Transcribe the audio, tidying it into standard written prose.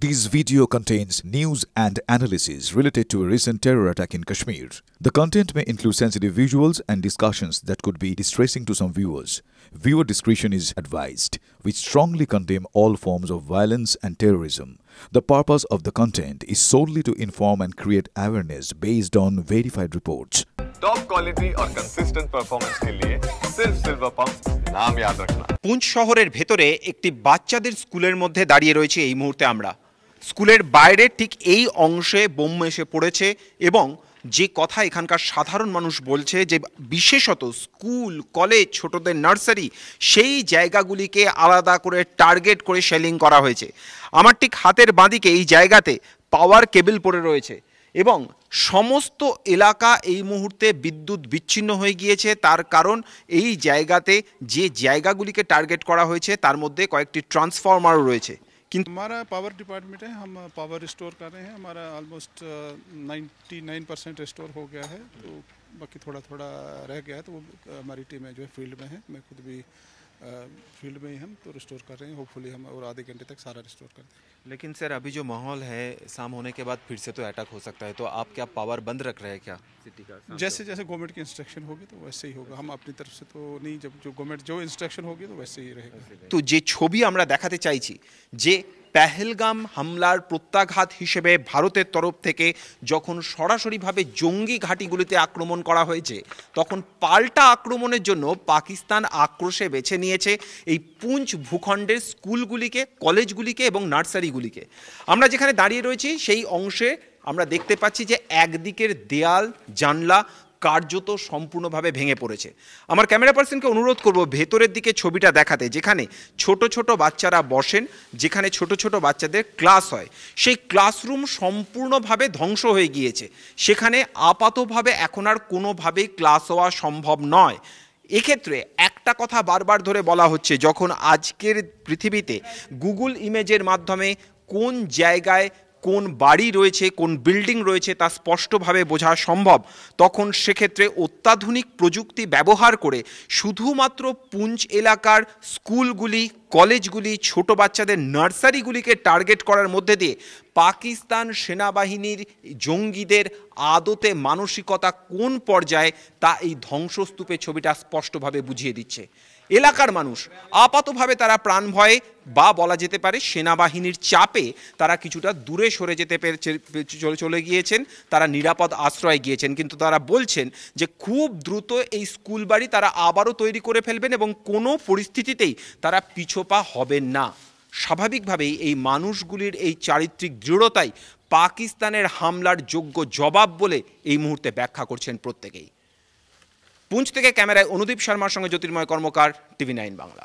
This video contains news and analysis related to a recent terror attack in Kashmir. The content may include sensitive visuals and discussions that could be distressing to some viewers. Viewer discretion is advised. We strongly condemn all forms of violence and terrorism. The purpose of the content is solely to inform and create awareness based on verified reports. Top quality और consistent performance के लिए सिर्फ silver pump नाम याद रखना। পুঞ্চ শহরের ভেতরে একটি বাচ্চাদের স্কুলের মধ্যে দাঁড়িয়ে রয়েছে এই মুহূর্তে আমরা। স্কুলের বাইরে ঠিক এই অংশে বোম এসে পড়েছে এবং যে কথা এখানকার সাধারণ মানুষ বলছে যে বিশেষত স্কুল কলেজ ছোটদের নার্সারি সেই জায়গাগুলিকে আলাদা করে টার্গেট করে শেলিং করা হয়েছে। আমার ঠিক হাতের বাঁদিকে এই জায়গাতে পাওয়ার কেবল পড়ে রয়েছে এবং সমস্ত এলাকা এই মুহূর্তে বিদ্যুৎ বিচ্ছিন্ন হয়ে গিয়েছে। তার কারণ এই জায়গাতে যে জায়গাগুলিকে টার্গেट করা হয়েছে তার মধ্যে কয়েকটি ট্রান্সফরমারও রয়েছে। কিন্তু हमारा पावर डिपार्टमेंट है, हम पावर रिस्टोर कर रहे हैं। हमारा ऑलमोस्ट 99% रिस्टोर हो गया है, तो बाकी थोड़ा थोड़ा रह गया है। तो वो हमारी टीमें जो है फील्ड में है, मैं खुद भी फील्ड में ही हम तो रिस्टोर कर रहे हैं। होपफुली हम और आधे घंटे तक सारा रिस्टोर कर दें। लेकिन सर अभी जो माहौल है शाम होने के बाद फिर से तो अटैक हो सकता है, तो आप क्या पावर बंद रख रहे हैं क्या सिटी का? जैसे जैसे गवर्नमेंट की इंस्ट्रक्शन होगी तो वैसे ही होगा। हम अपनी तरफ से तो नहीं, जब जो गवर्नमेंट जो इंस्ट्रक्शन होगी तो वैसे ही रहेगा। তো যে ছবি আমরা দেখাতে চাইছি যে পেহেলগাম হামলার প্রত্যাঘাত হিসেবে ভারতের তরফ থেকে যখন সরাসরিভাবে জঙ্গি ঘাঁটিগুলিতে আক্রমণ করা হয়েছে তখন পাল্টা আক্রমণের জন্য পাকিস্তান আক্রোশে বেছে নিয়েছে এই পুঞ্চ ভূখণ্ডের স্কুলগুলিকে, কলেজগুলিকে এবং নার্সারিগুলিকে। আমরা যেখানে দাঁড়িয়ে রয়েছি সেই অংশে আমরা দেখতে পাচ্ছি যে একদিকের দেয়াল জানলা কার্যত সম্পূর্ণভাবে ভেঙে পড়েছে। আমার ক্যামেরা পার্সনকে অনুরোধ করব ভেতরের দিকে ছবিটা দেখাতে, যেখানে ছোট ছোট বাচ্চারা বসেন, যেখানে ছোট ছোট বাচ্চাদের ক্লাস হয়, সেই ক্লাসরুম সম্পূর্ণভাবে ধ্বংস হয়ে গিয়েছে। সেখানে আপাতভাবে এখন আর কোনোভাবেই ক্লাস হওয়া সম্ভব নয়। এক্ষেত্রে একটা কথা বারবার ধরে বলা হচ্ছে, যখন আজকের পৃথিবীতে গুগল ইমেজের মাধ্যমে কোন জায়গায় কোন বাড়ি রয়েছে, কোন বিল্ডিং রয়েছে তা স্পষ্টভাবে বোঝা সম্ভব, তখন সেক্ষেত্রে অত্যাধুনিক প্রযুক্তি ব্যবহার করে শুধুমাত্র পুঞ্চ এলাকার স্কুলগুলি, কলেজগুলি, ছোট বাচ্চাদের নার্সারিগুলিকে টার্গেট করার মধ্যে দিয়ে পাকিস্তান সেনাবাহিনীর জঙ্গিদের আদতে মানসিকতা কোন পর্যায়ে তা এই ধ্বংসস্তূপের ছবিটা স্পষ্টভাবে বুঝিয়ে দিচ্ছে। এলাকার মানুষ আপাতভাবে তারা প্রাণ ভয়ে বা বলা যেতে পারে সেনাবাহিনীর চাপে তারা কিছুটা দূরে সরে যেতে চলে গিয়েছেন, তারা নিরাপদ আশ্রয়ে গিয়েছেন। কিন্তু তারা বলছেন যে খুব দ্রুত এই স্কুল বাড়ি তারা আবারও তৈরি করে ফেলবেন এবং কোনো পরিস্থিতিতেই তারা পিছোপা হবেন না। স্বাভাবিকভাবেই এই মানুষগুলির এই চারিত্রিক দৃঢ়তাই পাকিস্তানের হামলার যোগ্য জবাব বলে এই মুহূর্তে ব্যাখ্যা করছেন প্রত্যেকেই। পুঞ্চ থেকে ক্যামেরায় অনুদীপ শর্মার সঙ্গে জ্যোতির্ময় কর্মকার, টিভি 9 বাংলা।